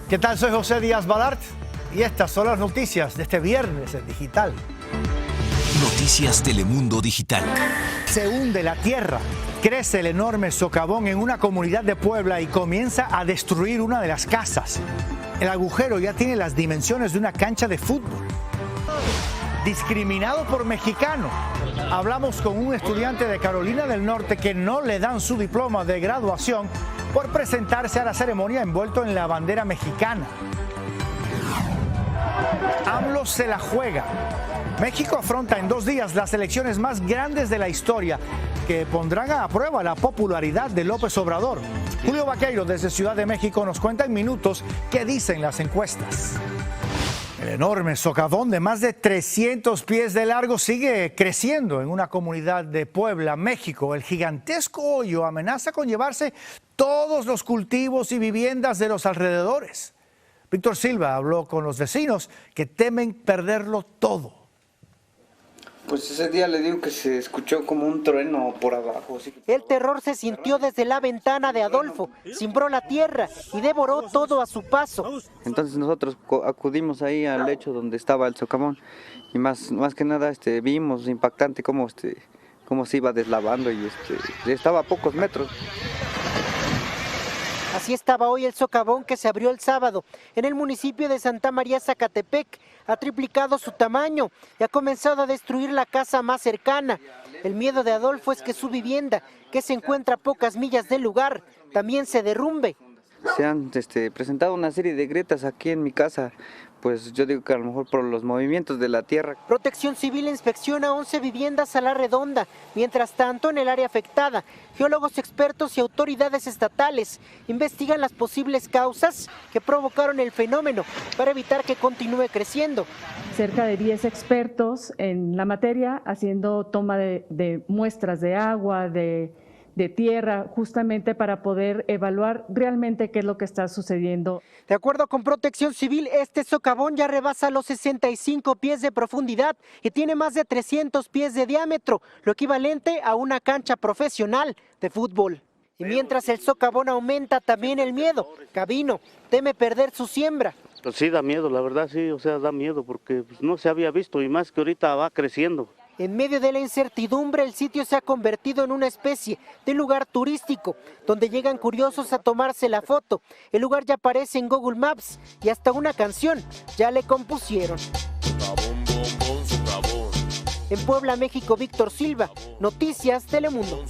¿Qué tal? Soy José Díaz Balart y estas son las noticias de este viernes en Digital. Noticias Telemundo Digital. Se hunde la tierra, crece el enorme socavón en una comunidad de Puebla y comienza a destruir una de las casas. El agujero ya tiene las dimensiones de una cancha de fútbol. Discriminado por mexicano. Hablamos con un estudiante de Carolina del Norte que no le dan su diploma de graduación por presentarse a la ceremonia envuelto en la bandera mexicana. AMLO se la juega. México afronta en 2 días las elecciones más grandes de la historia que pondrán a prueba la popularidad de López Obrador. Julio Vaqueiro desde Ciudad de México nos cuenta en minutos qué dicen las encuestas. El enorme socavón de más de 300 pies de largo sigue creciendo en una comunidad de Puebla, México. El gigantesco hoyo amenaza con llevarse todos los cultivos y viviendas de los alrededores. Víctor Silva habló con los vecinos que temen perderlo todo. Pues ese día le digo que se escuchó como un trueno por abajo. El terror se sintió desde la ventana de Adolfo, cimbró la tierra y devoró todo a su paso. Entonces nosotros acudimos ahí al lecho donde estaba el socavón y más que nada vimos impactante cómo se iba deslavando y estaba a pocos metros. Así estaba hoy el socavón que se abrió el sábado en el municipio de Santa María Zacatepec. Ha triplicado su tamaño y ha comenzado a destruir la casa más cercana. El miedo de Adolfo es que su vivienda, que se encuentra a pocas millas del lugar, también se derrumbe. Se han presentado una serie de grietas aquí en mi casa, pues yo digo que a lo mejor por los movimientos de la tierra. Protección Civil inspecciona 11 viviendas a la redonda. Mientras tanto, en el área afectada, geólogos expertos y autoridades estatales investigan las posibles causas que provocaron el fenómeno para evitar que continúe creciendo. Cerca de 10 expertos en la materia haciendo toma de muestras de agua, de tierra, justamente para poder evaluar realmente qué es lo que está sucediendo. De acuerdo con Protección Civil, este socavón ya rebasa los 65 pies de profundidad y tiene más de 300 pies de diámetro, lo equivalente a una cancha profesional de fútbol. Y mientras el socavón aumenta, también el miedo. Gabino teme perder su siembra. Pues sí, da miedo, la verdad sí, da miedo porque no se había visto y más que ahorita va creciendo. En medio de la incertidumbre, el sitio se ha convertido en una especie de lugar turístico, donde llegan curiosos a tomarse la foto. El lugar ya aparece en Google Maps y hasta una canción ya le compusieron. En Puebla, México, Víctor Silva, Noticias Telemundo.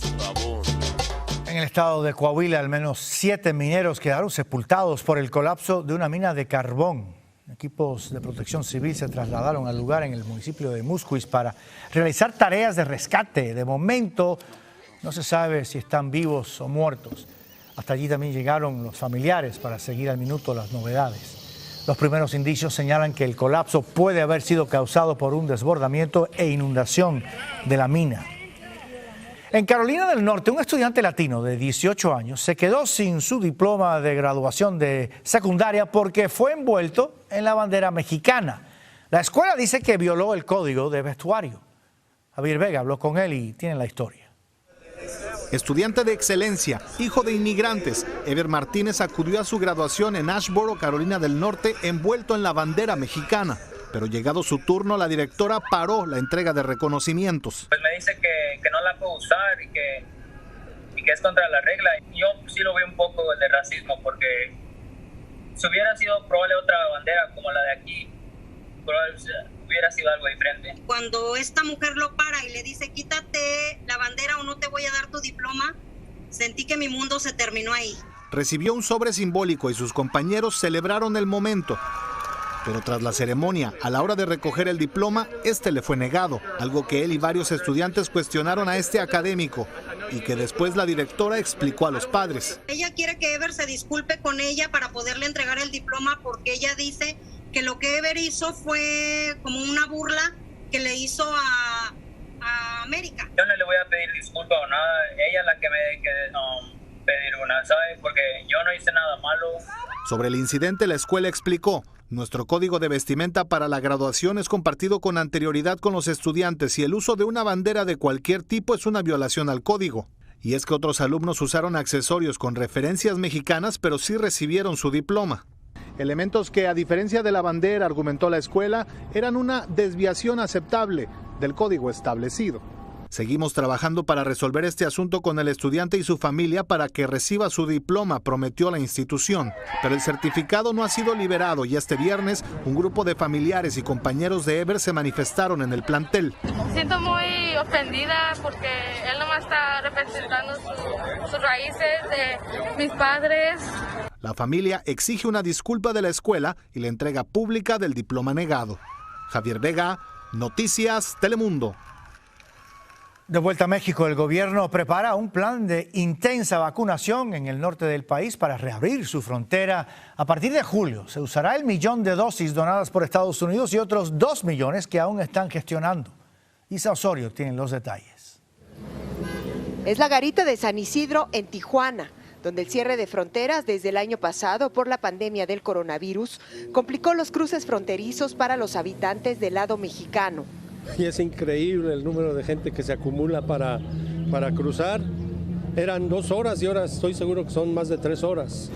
En el estado de Coahuila, al menos 7 mineros quedaron sepultados por el colapso de una mina de carbón. Equipos de protección civil se trasladaron al lugar en el municipio de Musquis para realizar tareas de rescate. De momento no se sabe si están vivos o muertos. Hasta allí también llegaron los familiares para seguir al minuto las novedades. Los primeros indicios señalan que el colapso puede haber sido causado por un desbordamiento e inundación de la mina. En Carolina del Norte, un estudiante latino de 18 años se quedó sin su diploma de graduación de secundaria porque fue envuelto en la bandera mexicana. La escuela dice que violó el código de vestuario. Javier Vega habló con él y tiene la historia. Estudiante de excelencia, hijo de inmigrantes, Ever Martínez acudió a su graduación en Ashboro, Carolina del Norte, envuelto en la bandera mexicana. Pero llegado su turno, la directora paró la entrega de reconocimientos. Pues me dice que no la puedo usar y que es contra la regla. Yo sí lo veo un poco de racismo porque si hubiera sido probable otra bandera como la de aquí, hubiera sido algo diferente. Cuando esta mujer lo para y le dice quítate la bandera o no te voy a dar tu diploma, sentí que mi mundo se terminó ahí. Recibió un sobre simbólico y sus compañeros celebraron el momento. Pero tras la ceremonia, a la hora de recoger el diploma, este le fue negado, algo que él y varios estudiantes cuestionaron a este académico y que después la directora explicó a los padres. Ella quiere que Ever se disculpe con ella para poderle entregar el diploma porque ella dice que lo que Ever hizo fue como una burla que le hizo a América. Yo no le voy a pedir disculpas o nada, ella es la que me que pedir una, ¿sabes? Porque yo no hice nada malo. Sobre el incidente, la escuela explicó: nuestro código de vestimenta para la graduación es compartido con anterioridad con los estudiantes y el uso de una bandera de cualquier tipo es una violación al código. Y es que otros alumnos usaron accesorios con referencias mexicanas, pero sí recibieron su diploma. Elementos que, a diferencia de la bandera, argumentó la escuela, eran una desviación aceptable del código establecido. Seguimos trabajando para resolver este asunto con el estudiante y su familia para que reciba su diploma, prometió la institución. Pero el certificado no ha sido liberado y este viernes un grupo de familiares y compañeros de Ever se manifestaron en el plantel. Siento muy ofendida porque él nomás está representando sus raíces de mis padres. La familia exige una disculpa de la escuela y la entrega pública del diploma negado. Javier Vega, Noticias Telemundo. De vuelta a México, el gobierno prepara un plan de intensa vacunación en el norte del país para reabrir su frontera. A partir de julio se usará el 1 millón de dosis donadas por Estados Unidos y otros 2 millones que aún están gestionando. Isa Osorio tiene los detalles. Es la garita de San Isidro en Tijuana, donde el cierre de fronteras desde el año pasado por la pandemia del coronavirus complicó los cruces fronterizos para los habitantes del lado mexicano. Y es increíble el número de gente que se acumula para cruzar. Eran 2 horas y ahora estoy seguro que son más de 3 horas.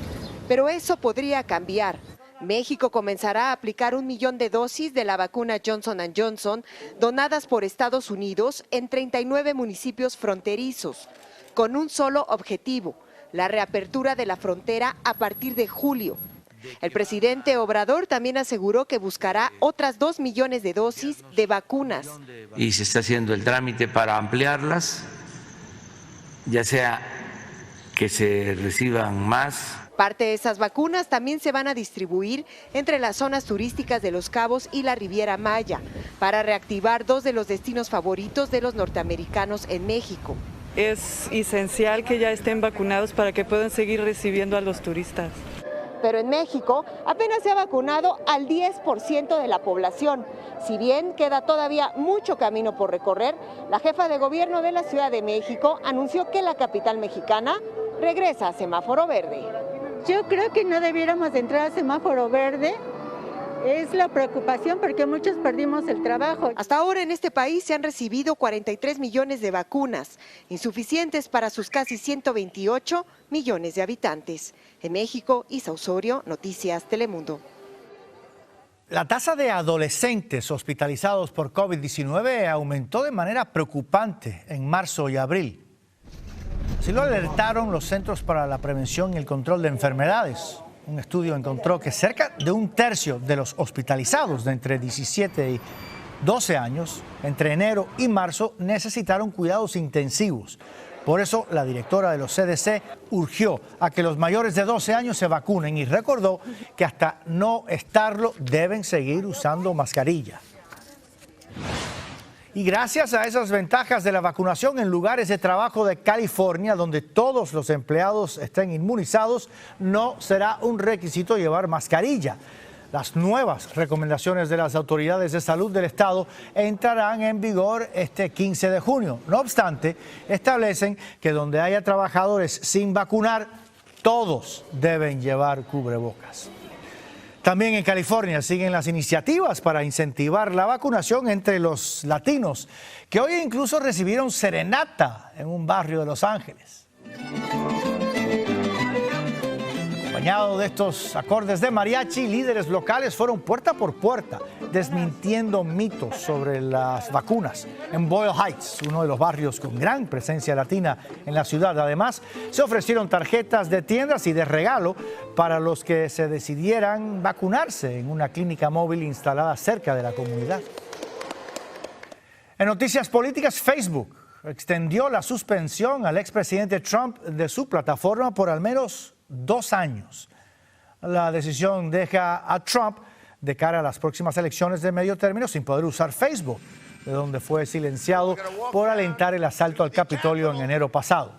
Pero eso podría cambiar. México comenzará a aplicar 1 millón de dosis de la vacuna Johnson & Johnson donadas por Estados Unidos en 39 municipios fronterizos, con un solo objetivo: la reapertura de la frontera a partir de julio. El presidente Obrador también aseguró que buscará otras 2 millones de dosis de vacunas. Y se está haciendo el trámite para ampliarlas, ya sea que se reciban más. Parte de esas vacunas también se van a distribuir entre las zonas turísticas de Los Cabos y la Riviera Maya, para reactivar 2 de los destinos favoritos de los norteamericanos en México. Es esencial que ya estén vacunados para que puedan seguir recibiendo a los turistas. Pero en México apenas se ha vacunado al 10% de la población. Si bien queda todavía mucho camino por recorrer, la jefa de gobierno de la Ciudad de México anunció que la capital mexicana regresa a semáforo verde. Yo creo que no debiéramos de entrar a semáforo verde. Es la preocupación porque muchos perdimos el trabajo. Hasta ahora en este país se han recibido 43 millones de vacunas, insuficientes para sus casi 128 millones de habitantes. En México, Isa Osorio, Noticias Telemundo. La tasa de adolescentes hospitalizados por COVID-19 aumentó de manera preocupante en marzo y abril. Así lo alertaron los Centros para la Prevención y el Control de Enfermedades. Un estudio encontró que cerca de 1/3 de los hospitalizados de entre 17 y 12 años entre enero y marzo necesitaron cuidados intensivos. Por eso, la directora de los CDC urgió a que los mayores de 12 años se vacunen y recordó que hasta no estarlo deben seguir usando mascarilla. Y gracias a esas ventajas de la vacunación en lugares de trabajo de California, donde todos los empleados estén inmunizados, no será un requisito llevar mascarilla. Las nuevas recomendaciones de las autoridades de salud del estado entrarán en vigor este 15 de junio. No obstante, establecen que donde haya trabajadores sin vacunar, todos deben llevar cubrebocas. También en California siguen las iniciativas para incentivar la vacunación entre los latinos, que hoy incluso recibieron serenata en un barrio de Los Ángeles. Acompañado de estos acordes de mariachi, líderes locales fueron puerta por puerta desmintiendo mitos sobre las vacunas en Boyle Heights, uno de los barrios con gran presencia latina en la ciudad. Además, se ofrecieron tarjetas de tiendas y de regalo para los que se decidieran vacunarse en una clínica móvil instalada cerca de la comunidad. En noticias políticas, Facebook extendió la suspensión al expresidente Trump de su plataforma por al menos 2 años. La decisión deja a Trump de cara a las próximas elecciones de medio término sin poder usar Facebook, de donde fue silenciado por alentar el asalto al Capitolio en enero pasado.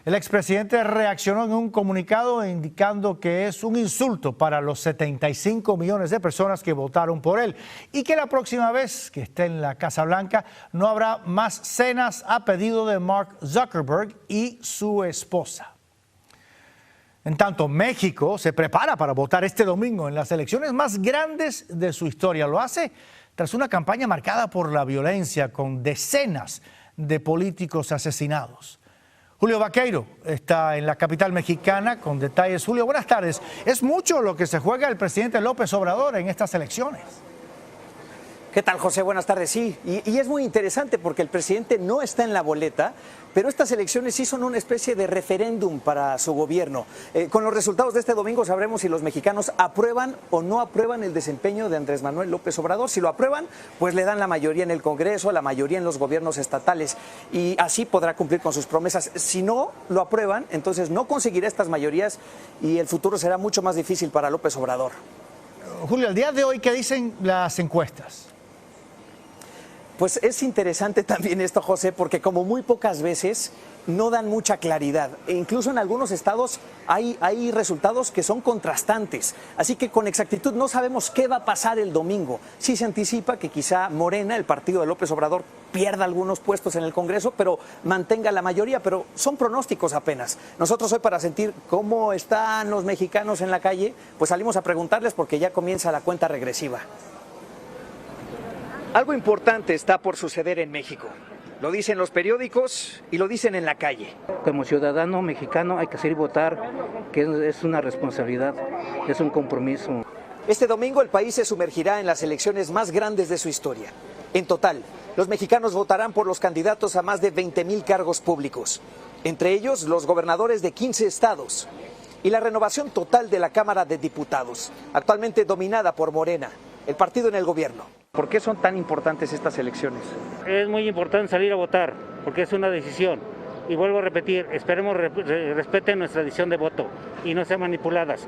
El expresidente reaccionó en un comunicado indicando que es un insulto para los 75 millones de personas que votaron por él y que la próxima vez que esté en la Casa Blanca no habrá más cenas a pedido de Mark Zuckerberg y su esposa. En tanto, México se prepara para votar este domingo en las elecciones más grandes de su historia. Lo hace tras una campaña marcada por la violencia, con decenas de políticos asesinados. Julio Vaqueiro está en la capital mexicana con detalles. Julio, buenas tardes. ¿Es mucho lo que se juega el presidente López Obrador en estas elecciones? ¿Qué tal, José? Buenas tardes. Sí, y es muy interesante porque el presidente no está en la boleta, pero estas elecciones sí son una especie de referéndum para su gobierno. Con los resultados de este domingo sabremos si los mexicanos aprueban o no aprueban el desempeño de Andrés Manuel López Obrador. Si lo aprueban, pues le dan la mayoría en el Congreso, la mayoría en los gobiernos estatales y así podrá cumplir con sus promesas. Si no lo aprueban, entonces no conseguirá estas mayorías y el futuro será mucho más difícil para López Obrador. Julio, al día de hoy, ¿qué dicen las encuestas? Pues es interesante también esto, José, porque como muy pocas veces no dan mucha claridad. E incluso en algunos estados hay resultados que son contrastantes. Así que con exactitud no sabemos qué va a pasar el domingo. Sí se anticipa que quizá Morena, el partido de López Obrador, pierda algunos puestos en el Congreso, pero mantenga la mayoría. Pero son pronósticos apenas. Nosotros hoy, para sentir cómo están los mexicanos en la calle, pues salimos a preguntarles porque ya comienza la cuenta regresiva. Algo importante está por suceder en México. Lo dicen los periódicos y lo dicen en la calle. Como ciudadano mexicano hay que salir a votar, que es una responsabilidad, es un compromiso. Este domingo el país se sumergirá en las elecciones más grandes de su historia. En total, los mexicanos votarán por los candidatos a más de 20,000 cargos públicos, entre ellos los gobernadores de 15 estados y la renovación total de la Cámara de Diputados, actualmente dominada por Morena, el partido en el gobierno. ¿Por qué son tan importantes estas elecciones? Es muy importante salir a votar, porque es una decisión. Y vuelvo a repetir, esperemos respeten nuestra decisión de voto y no sean manipuladas.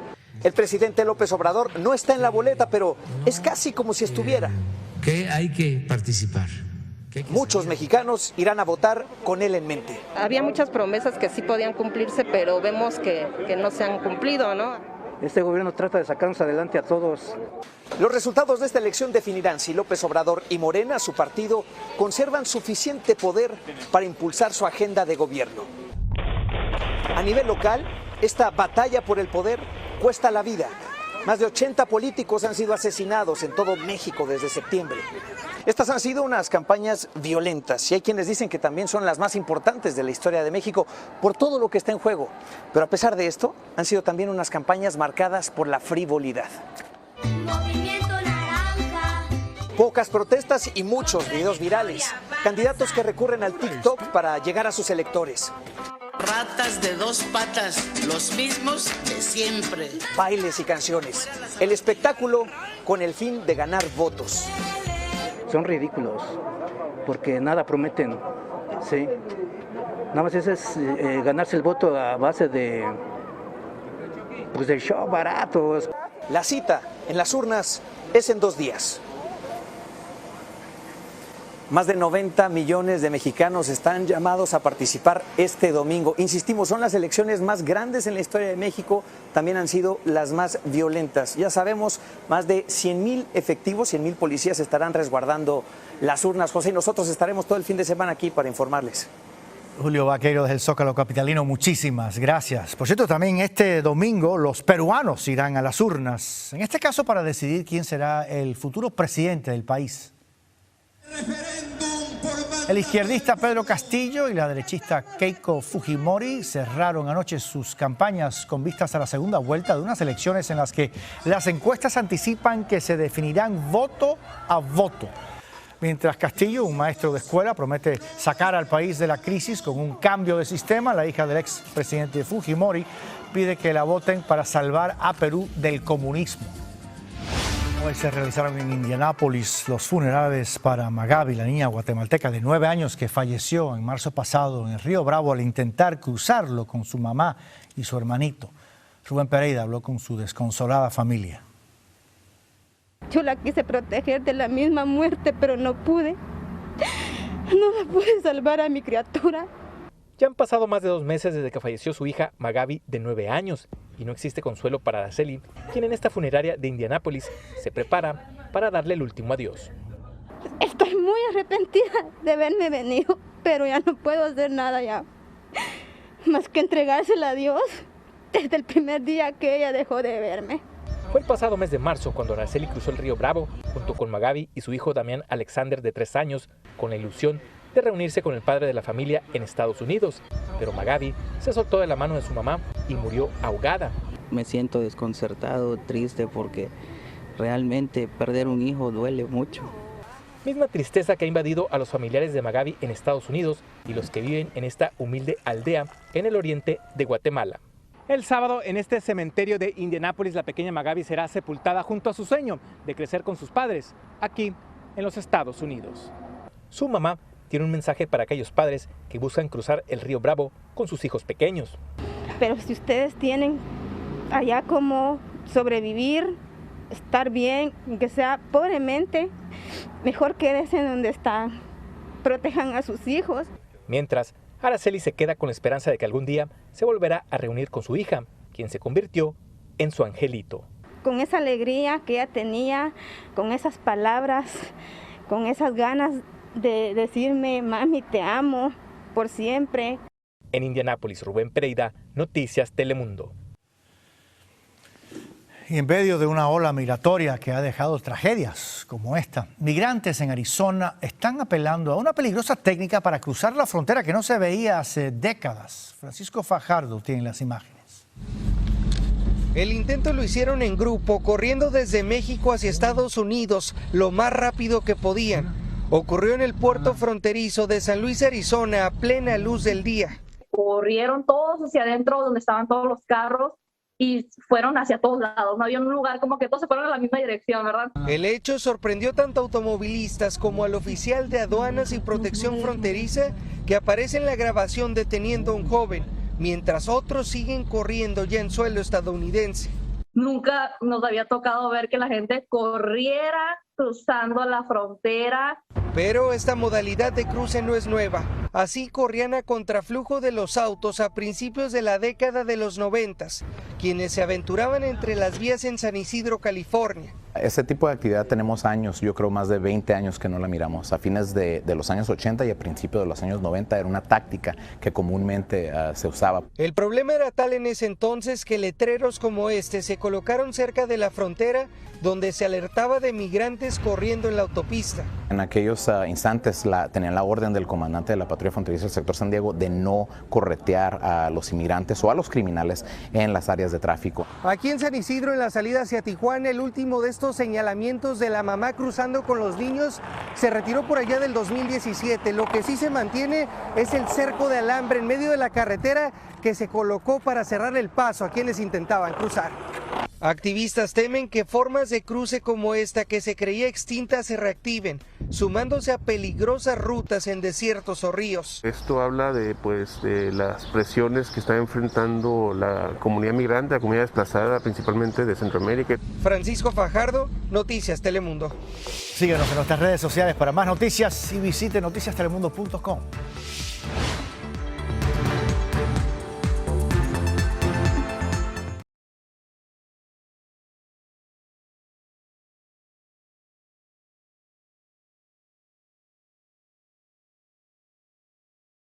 El presidente López Obrador no está en la boleta, pero es casi como si estuviera. Que hay que participar. Muchos mexicanos irán a votar con él en mente. Había muchas promesas que sí podían cumplirse, pero vemos que no se han cumplido, ¿no? Este gobierno trata de sacarnos adelante a todos. Los resultados de esta elección definirán si López Obrador y Morena, su partido, conservan suficiente poder para impulsar su agenda de gobierno. A nivel local, esta batalla por el poder cuesta la vida. Más de 80 políticos han sido asesinados en todo México desde septiembre. Estas han sido unas campañas violentas y hay quienes dicen que también son las más importantes de la historia de México por todo lo que está en juego. Pero a pesar de esto, han sido también unas campañas marcadas por la frivolidad. Movimiento Naranja. Pocas protestas y muchos videos virales. Candidatos que recurren al TikTok para llegar a sus electores. Ratas de dos patas, los mismos de siempre. Bailes y canciones. El espectáculo con el fin de ganar votos. Son ridículos, porque nada prometen, ¿sí? Nada más es ganarse el voto a base de show baratos. La cita en las urnas es en 2 días. Más de 90 millones de mexicanos están llamados a participar este domingo. Insistimos, son las elecciones más grandes en la historia de México, también han sido las más violentas. Ya sabemos, más de 100,000 efectivos, 100,000 policías estarán resguardando las urnas. José, y nosotros estaremos todo el fin de semana aquí para informarles. Julio Vaqueiro desde el Zócalo capitalino, muchísimas gracias. Por cierto, también este domingo los peruanos irán a las urnas, en este caso para decidir quién será el futuro presidente del país. El izquierdista Pedro Castillo y la derechista Keiko Fujimori cerraron anoche sus campañas con vistas a la segunda vuelta de unas elecciones en las que las encuestas anticipan que se definirán voto a voto. Mientras Castillo, un maestro de escuela, promete sacar al país de la crisis con un cambio de sistema, la hija del expresidente Fujimori pide que la voten para salvar a Perú del comunismo. Hoy se realizaron en Indianápolis los funerales para Magabi, la niña guatemalteca de 9 años que falleció en marzo pasado en el Río Bravo al intentar cruzarlo con su mamá y su hermanito. Rubén Pereira habló con su desconsolada familia. Yo la quise proteger de la misma muerte, pero no pude. No me pude salvar a mi criatura. Ya han pasado más de 2 meses desde que falleció su hija Magabi, de 9 años, y no existe consuelo para Araceli, quien en esta funeraria de Indianápolis se prepara para darle el último adiós. Estoy muy arrepentida de haberme venido, pero ya no puedo hacer nada ya, más que entregársela a Dios desde el primer día que ella dejó de verme. Fue el pasado mes de marzo cuando Araceli cruzó el río Bravo junto con Magabi y su hijo Damián Alexander, de 3 años, con la ilusión de reunirse con el padre de la familia en Estados Unidos, pero Magaby se soltó de la mano de su mamá y murió ahogada. Me siento desconcertado, triste, porque realmente perder un hijo duele mucho. Misma tristeza que ha invadido a los familiares de Magaby en Estados Unidos y los que viven en esta humilde aldea en el oriente de Guatemala. El sábado, en este cementerio de Indianápolis, la pequeña Magaby será sepultada junto a su sueño de crecer con sus padres, aquí en los Estados Unidos. Su mamá tiene un mensaje para aquellos padres que buscan cruzar el río Bravo con sus hijos pequeños. Pero si ustedes tienen allá cómo sobrevivir, estar bien, aunque sea pobremente, mejor quédense en donde están, protejan a sus hijos. Mientras, Araceli se queda con la esperanza de que algún día se volverá a reunir con su hija, quien se convirtió en su angelito. Con esa alegría que ella tenía, con esas palabras, con esas ganas de decirme, mami, te amo por siempre. En Indianápolis, Rubén Pereira, Noticias Telemundo. Y en medio de una ola migratoria que ha dejado tragedias como esta, migrantes en Arizona están apelando a una peligrosa técnica para cruzar la frontera que no se veía hace décadas. Francisco Fajardo tiene las imágenes. El intento lo hicieron en grupo, corriendo desde México hacia Estados Unidos lo más rápido que podían. Ocurrió en el puerto fronterizo de San Luis, Arizona, a plena luz del día. Corrieron todos hacia adentro donde estaban todos los carros y fueron hacia todos lados. No había un lugar como que todos se fueron en la misma dirección, ¿verdad? El hecho sorprendió tanto a automovilistas como al oficial de aduanas y protección fronteriza que aparece en la grabación deteniendo a un joven, mientras otros siguen corriendo ya en suelo estadounidense. Nunca nos había tocado ver que la gente corriera cruzando la frontera. Pero esta modalidad de cruce no es nueva. Así corrían a contraflujo de los autos a principios de la década de los 90, quienes se aventuraban entre las vías en San Isidro, California. Ese tipo de actividad tenemos años, yo creo más de 20 años que no la miramos. A fines de los años 80 y a principios de los años 90 era una táctica que comúnmente se usaba. El problema era tal en ese entonces que letreros como este se colocaron cerca de la frontera donde se alertaba de migrantes corriendo en la autopista. En aquellos instantes tenían la orden del comandante de la patrulla fronteriza del sector San Diego de no corretear a los inmigrantes o a los criminales en las áreas de tráfico. Aquí en San Isidro, en la salida hacia Tijuana, el último de estos señalamientos de la mamá cruzando con los niños se retiró por allá del 2017. Lo que sí se mantiene es el cerco de alambre en medio de la carretera que se colocó para cerrar el paso a quienes intentaban cruzar. Activistas temen que formas de cruce como esta que se creía extinta se reactiven, sumándose a peligrosas rutas en desiertos o ríos. Esto habla de las presiones que está enfrentando la comunidad migrante, la comunidad desplazada, principalmente de Centroamérica. Francisco Fajardo, Noticias Telemundo. Síguenos en nuestras redes sociales para más noticias y visite noticiastelemundo.com.